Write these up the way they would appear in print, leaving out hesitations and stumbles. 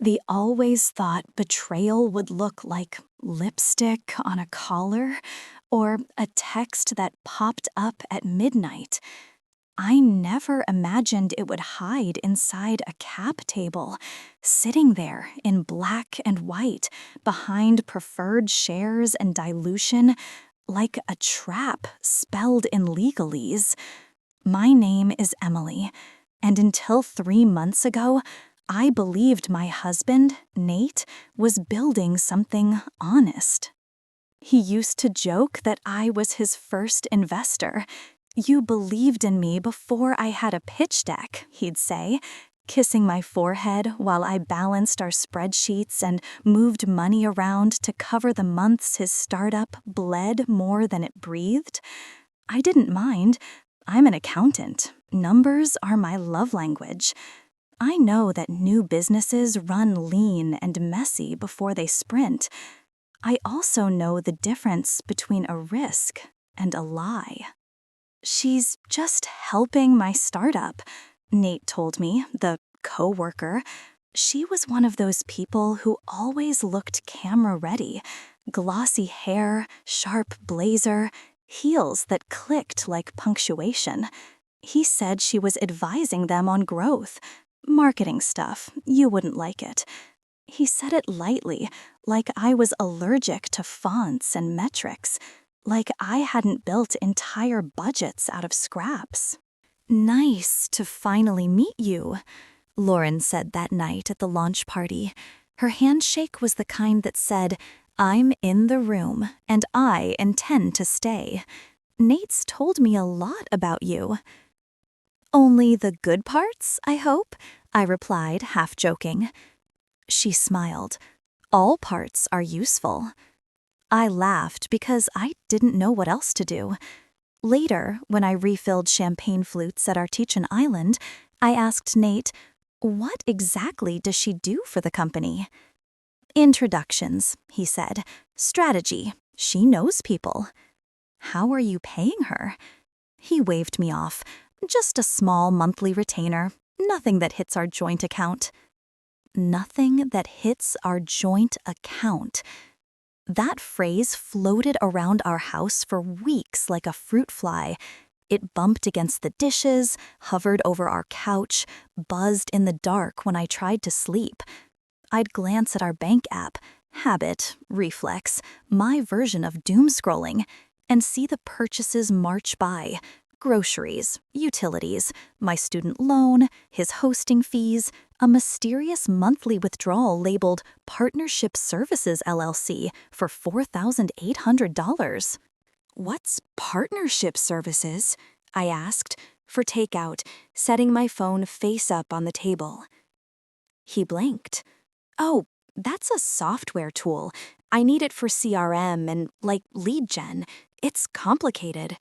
The always thought betrayal would look like lipstick on a collar or a text that popped up at midnight. I never imagined it would hide inside a cap table, sitting there in black and white, behind preferred shares and dilution, like a trap spelled in legalese. My name is Emily, and until 3 months ago, I believed my husband, Nate, was building something honest. He used to joke that I was his first investor. "You believed in me before I had a pitch deck," he'd say, kissing my forehead while I balanced our spreadsheets and moved money around to cover the months his startup bled more than it breathed. I didn't mind. I'm an accountant. Numbers are my love language. I know that new businesses run lean and messy before they sprint. I also know the difference between a risk and a lie. "She's just helping my startup," Nate told me, the coworker. She was one of those people who always looked camera-ready. Glossy hair, sharp blazer, heels that clicked like punctuation. He said she was advising them on growth. Marketing stuff, you wouldn't like it. He said it lightly, like I was allergic to fonts and metrics, like I hadn't built entire budgets out of scraps. "Nice to finally meet you," Lauren said that night at the launch party. Her handshake was the kind that said, "I'm in the room, and I intend to stay. Nate's told me a lot about you." "Only the good parts, I hope?" I replied, half joking. She smiled. "All parts are useful." I laughed because I didn't know what else to do. Later, when I refilled champagne flutes at Artisan Island, I asked Nate, "What exactly does she do for the company?" "Introductions," he said. "Strategy. She knows people." "How are you paying her?" He waved me off. "Just a small monthly retainer. Nothing that hits our joint account." Nothing that hits our joint account. That phrase floated around our house for weeks like a fruit fly. It bumped against the dishes, hovered over our couch, buzzed in the dark when I tried to sleep. I'd glance at our bank app, habit, reflex, my version of doom scrolling, and see the purchases march by. Groceries, utilities, my student loan, his hosting fees, a mysterious monthly withdrawal labeled Partnership Services LLC for $4,800. "What's Partnership Services?" I asked, for takeout, setting my phone face up on the table. He blinked. "Oh, that's a software tool. I need it for CRM and, lead gen. It's complicated."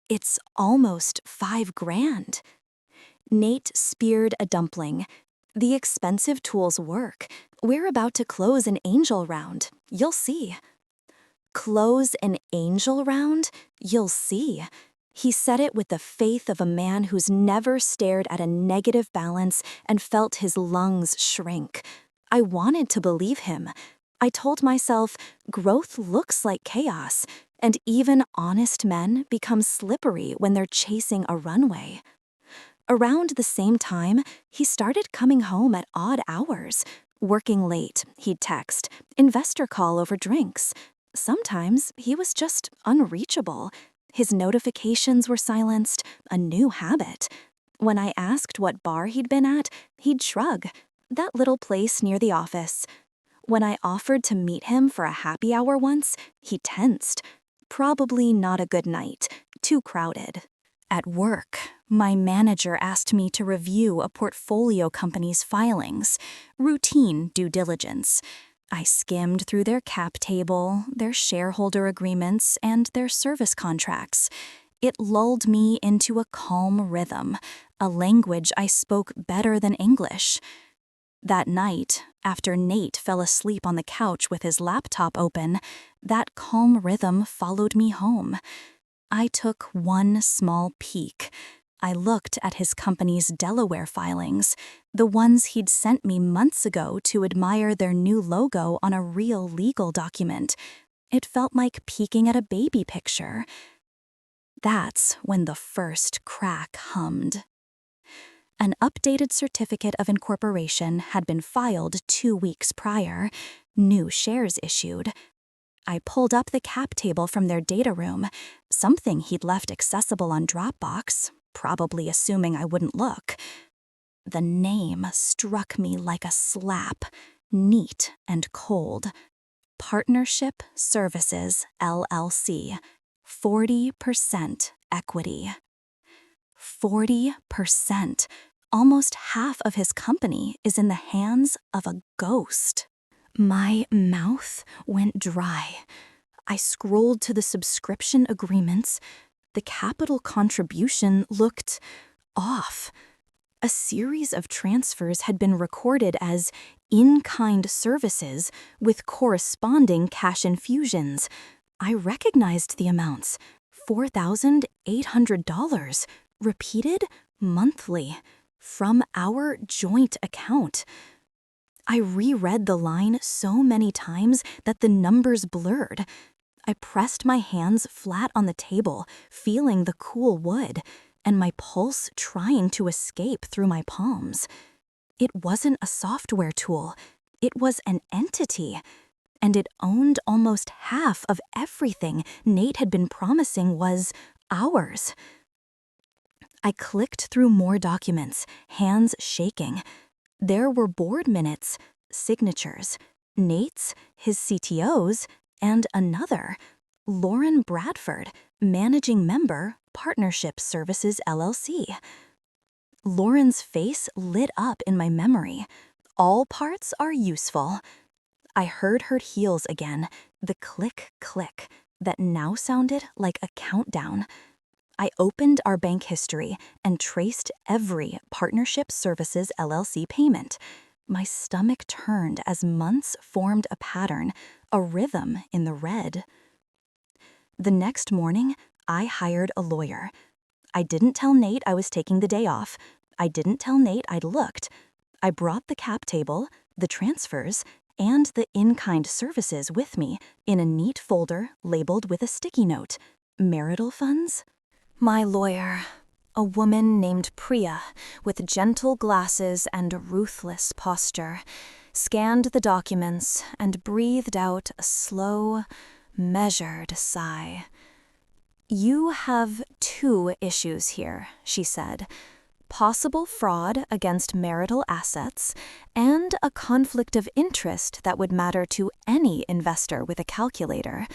"It's almost $5,000. Nate speared a dumpling. "The expensive tools work. We're about to close an angel round. You'll see." "Close an angel round? You'll see." He said it with the faith of a man who's never stared at a negative balance and felt his lungs shrink. I wanted to believe him. I told myself, growth looks like chaos, and even honest men become slippery when they're chasing a runway. Around the same time, he started coming home at odd hours. Working late, he'd text, investor call over drinks. Sometimes he was just unreachable. His notifications were silenced, a new habit. When I asked what bar he'd been at, he'd shrug. "That little place near the office." When I offered to meet him for a happy hour once, he tensed. Probably not a good night, too crowded. At work, my manager asked me to review a portfolio company's filings, routine due diligence. I skimmed through their cap table, their shareholder agreements, and their service contracts. It lulled me into a calm rhythm, a language I spoke better than English. That night, after Nate fell asleep on the couch with his laptop open, that calm rhythm followed me home. I took one small peek. I looked at his company's Delaware filings, the ones he'd sent me months ago to admire their new logo on a real legal document. It felt like peeking at a baby picture. That's when the first crack hummed. An updated certificate of incorporation had been filed 2 weeks prior, new shares issued. I pulled up the cap table from their data room, something he'd left accessible on Dropbox, probably assuming I wouldn't look. The name struck me like a slap, neat and cold. Partnership Services, LLC, 40% equity. 40%. Almost half of his company is in the hands of a ghost. My mouth went dry. I scrolled to the subscription agreements. The capital contribution looked off. A series of transfers had been recorded as in-kind services with corresponding cash infusions. I recognized the amounts, $4,800, repeated monthly, from our joint account. I reread the line so many times that the numbers blurred. I pressed my hands flat on the table, feeling the cool wood, and my pulse trying to escape through my palms. It wasn't a software tool. It was an entity. And it owned almost half of everything Nate had been promising was ours. I clicked through more documents, hands shaking. There were board minutes, signatures, Nate's, his CTO's, and another, Lauren Bradford, managing member, Partnership Services, LLC. Lauren's face lit up in my memory. All parts are useful. I heard her heels again, the click-click, that now sounded like a countdown. I opened our bank history and traced every Partnership Services LLC payment. My stomach turned as months formed a pattern, a rhythm in the red. The next morning, I hired a lawyer. I didn't tell Nate I was taking the day off. I didn't tell Nate I'd looked. I brought the cap table, the transfers, and the in-kind services with me in a neat folder labeled with a sticky note, marital funds. My lawyer, a woman named Priya with gentle glasses and ruthless posture, scanned the documents and breathed out a slow, measured sigh. "You have 2 issues here," she said. "Possible fraud against marital assets and a conflict of interest that would matter to any investor with a calculator.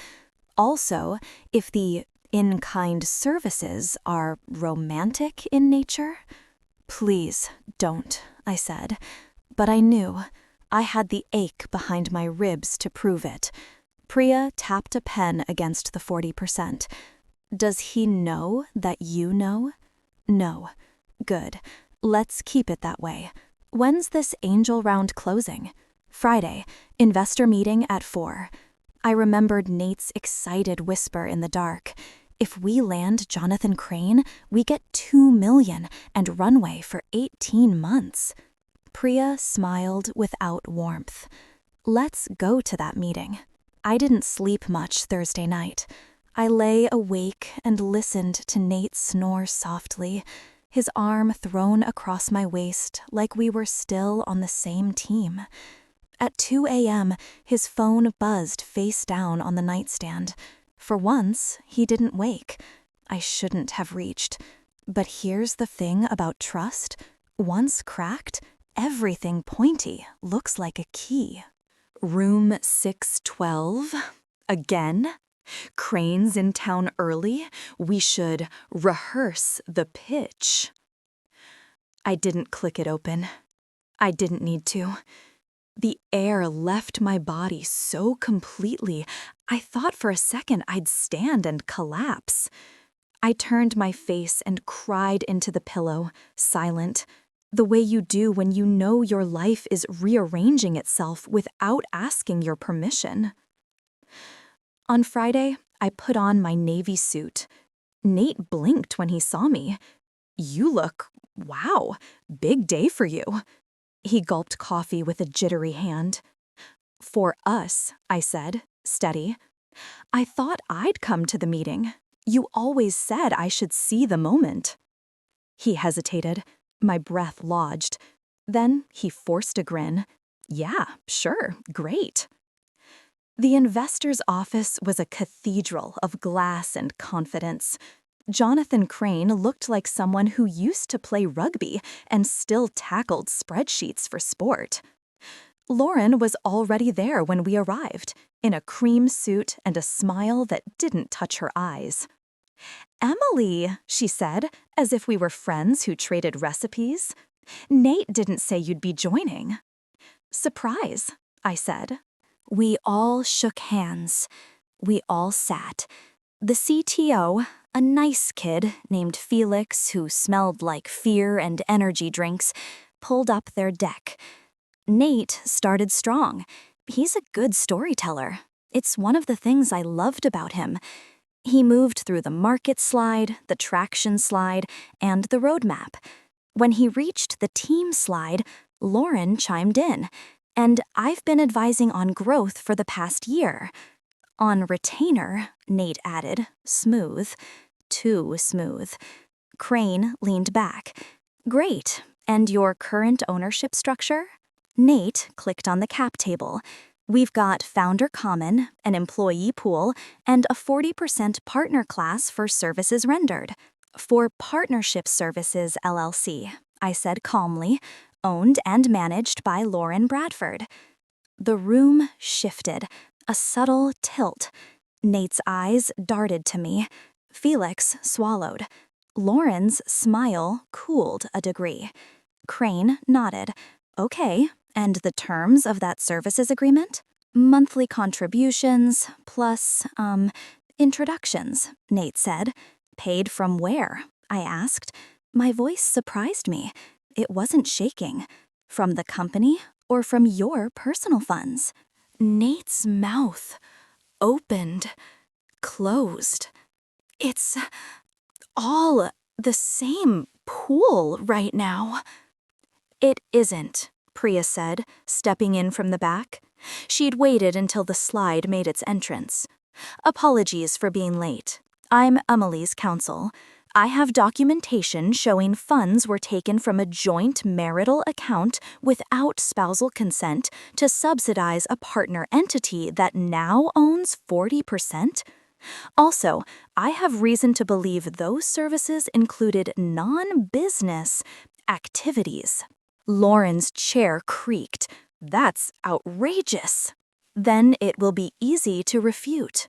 Also, if the in-kind services are romantic in nature." "Please don't," I said. But I knew. I had the ache behind my ribs to prove it. Priya tapped a pen against the 40%. "Does he know that you know?" "No." "Good. Let's keep it that way. When's this angel round closing?" "Friday. Investor meeting at 4. I remembered Nate's excited whisper in the dark. "If we land Jonathan Crane, we get $2 million and runway for 18 months. Priya smiled without warmth. "Let's go to that meeting." I didn't sleep much Thursday night. I lay awake and listened to Nate snore softly, his arm thrown across my waist like we were still on the same team. At 2 a.m., his phone buzzed face down on the nightstand. For once, he didn't wake. I shouldn't have reached. But here's the thing about trust. Once cracked, everything pointy looks like a key. Room 612? Again? Crane's in town early? We should rehearse the pitch. I didn't click it open. I didn't need to. The air left my body so completely, I thought for a second I'd stand and collapse. I turned my face and cried into the pillow, silent, the way you do when you know your life is rearranging itself without asking your permission. On Friday, I put on my navy suit. Nate blinked when he saw me. You look, wow, big day for you. He gulped coffee with a jittery hand. For us, I said, steady. I thought I'd come to the meeting. You always said I should see the moment. He hesitated. My breath lodged. Then he forced a grin. Yeah, sure, great. The investor's office was a cathedral of glass and confidence. Jonathan Crane looked like someone who used to play rugby and still tackled spreadsheets for sport. Lauren was already there when we arrived, in a cream suit and a smile that didn't touch her eyes. Emily, she said, as if we were friends who traded recipes. Nate didn't say you'd be joining. Surprise, I said. We all shook hands. We all sat. The CTO, a nice kid named Felix who smelled like fear and energy drinks, pulled up their deck. Nate started strong. He's a good storyteller. It's one of the things I loved about him. He moved through the market slide, the traction slide, and the roadmap. When he reached the team slide, Lauren chimed in, and I've been advising on growth for the past year. On retainer, Nate added, smooth. Too smooth. Crane leaned back. Great. And your current ownership structure? Nate clicked on the cap table. We've got founder common, an employee pool, and a 40% partner class for services rendered. For Partnership Services LLC, I said calmly, owned and managed by Lauren Bradford. The room shifted, a subtle tilt. Nate's eyes darted to me. Felix swallowed. Lauren's smile cooled a degree. Crane nodded. Okay, and the terms of that services agreement? Monthly contributions plus, introductions, Nate said. Paid from where? I asked. My voice surprised me. It wasn't shaking. From the company or from your personal funds? Nate's mouth opened, closed. It's all the same pool right now. It isn't, Priya said, stepping in from the back. She'd waited until the slide made its entrance. Apologies for being late. I'm Emily's counsel. I have documentation showing funds were taken from a joint marital account without spousal consent to subsidize a partner entity that now owns 40%. Also, I have reason to believe those services included non-business activities. Lauren's chair creaked. That's outrageous. Then it will be easy to refute.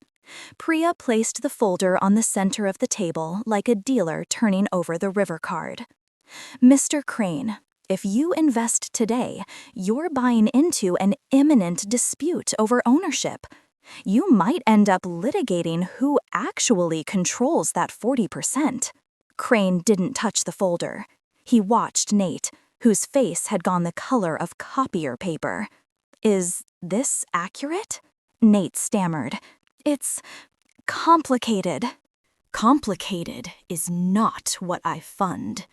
Priya placed the folder on the center of the table like a dealer turning over the river card. Mr. Crane, if you invest today, you're buying into an imminent dispute over ownership. You might end up litigating who actually controls that 40%. Crane didn't touch the folder. He watched Nate, whose face had gone the color of copier paper. Is this accurate? Nate stammered. It's complicated. Complicated is not what I fund.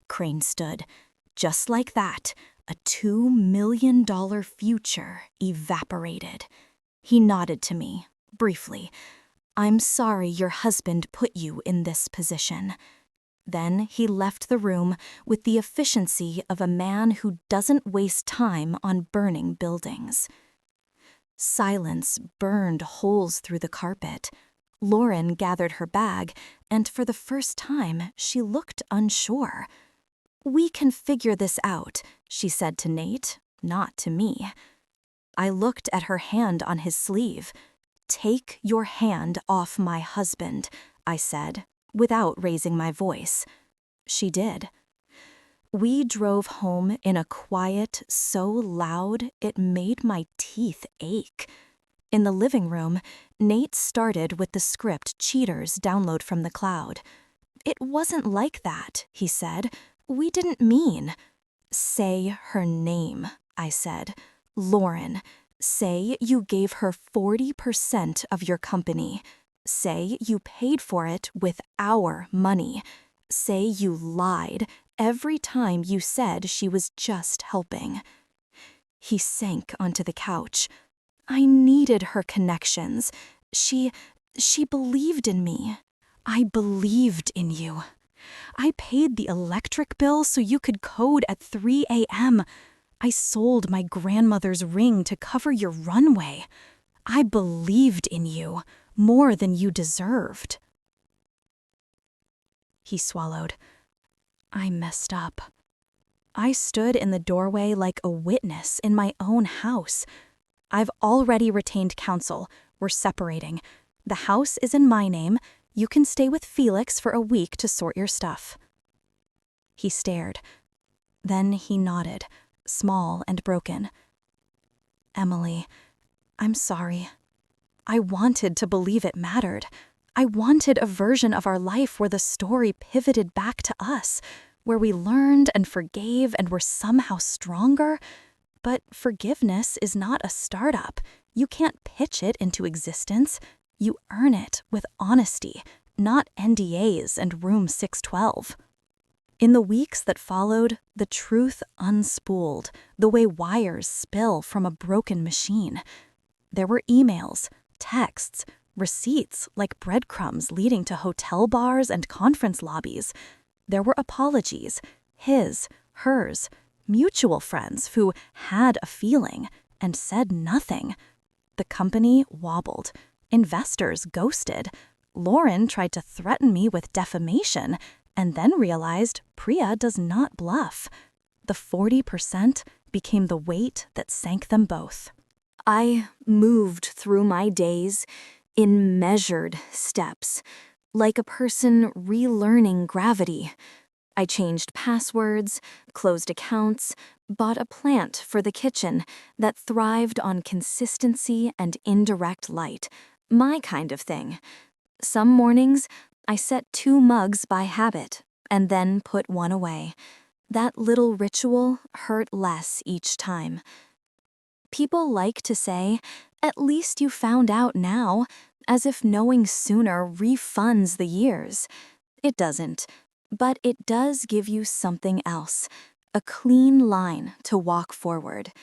Crane stood. Just like that, a $2 million future evaporated. He nodded to me, briefly. I'm sorry your husband put you in this position. Then he left the room with the efficiency of a man who doesn't waste time on burning buildings. Silence burned holes through the carpet. Lauren gathered her bag, and for the first time, she looked unsure. We can figure this out, she said to Nate, not to me. I looked at her hand on his sleeve. Take your hand off my husband, I said, without raising my voice. She did. We drove home in a quiet so loud it made my teeth ache. In the living room, Nate started with the script cheaters download from the cloud. It wasn't like that, he said. We didn't mean. Say her name, I said. Lauren. Say you gave her 40% of your company. Say you paid for it with our money. say you lied every time you said she was just helping. He sank onto the couch. I needed her connections. She believed in me. I believed in you. I paid the electric bill so you could code at 3 a.m. I sold my grandmother's ring to cover your runway. I believed in you more than you deserved. He swallowed. I messed up. I stood in the doorway like a witness in my own house. I've already retained counsel. We're separating. The house is in my name. You can stay with Felix for a week to sort your stuff. He stared. Then he nodded, small and broken. Emily, I'm sorry. I wanted to believe it mattered. I wanted a version of our life where the story pivoted back to us, where we learned and forgave and were somehow stronger. But forgiveness is not a startup. You can't pitch it into existence. You earn it with honesty, not NDAs and Room 612. In the weeks that followed, the truth unspooled, the way wires spill from a broken machine. There were emails, texts, receipts like breadcrumbs leading to hotel bars and conference lobbies. There were apologies, his, hers, mutual friends who had a feeling and said nothing. The company wobbled. Investors ghosted. Lauren tried to threaten me with defamation and then realized Priya does not bluff. The 40% became the weight that sank them both. I moved through my days in measured steps, like a person relearning gravity. I changed passwords, closed accounts, bought a plant for the kitchen that thrived on consistency and indirect light, my kind of thing. Some mornings, I set 2 mugs by habit and then put one away. That little ritual hurt less each time. People like to say, "At least you found out now," as if knowing sooner refunds the years. It doesn't, but it does give you something else, a clean line to walk forward.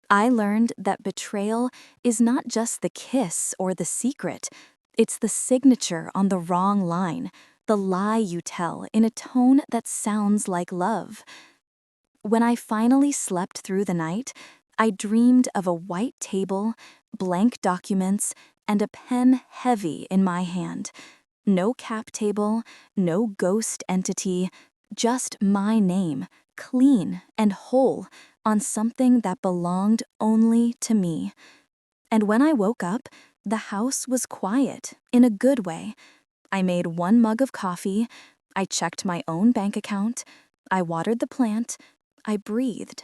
I learned that betrayal is not just the kiss or the secret. It's the signature on the wrong line, the lie you tell in a tone that sounds like love. When I finally slept through the night, I dreamed of a white table, blank documents, and a pen heavy in my hand. No cap table, no ghost entity, just my name, clean and whole, on something that belonged only to me. And when I woke up, the house was quiet, in a good way. I made 1 mug of coffee, I checked my own bank account, I watered the plant, I breathed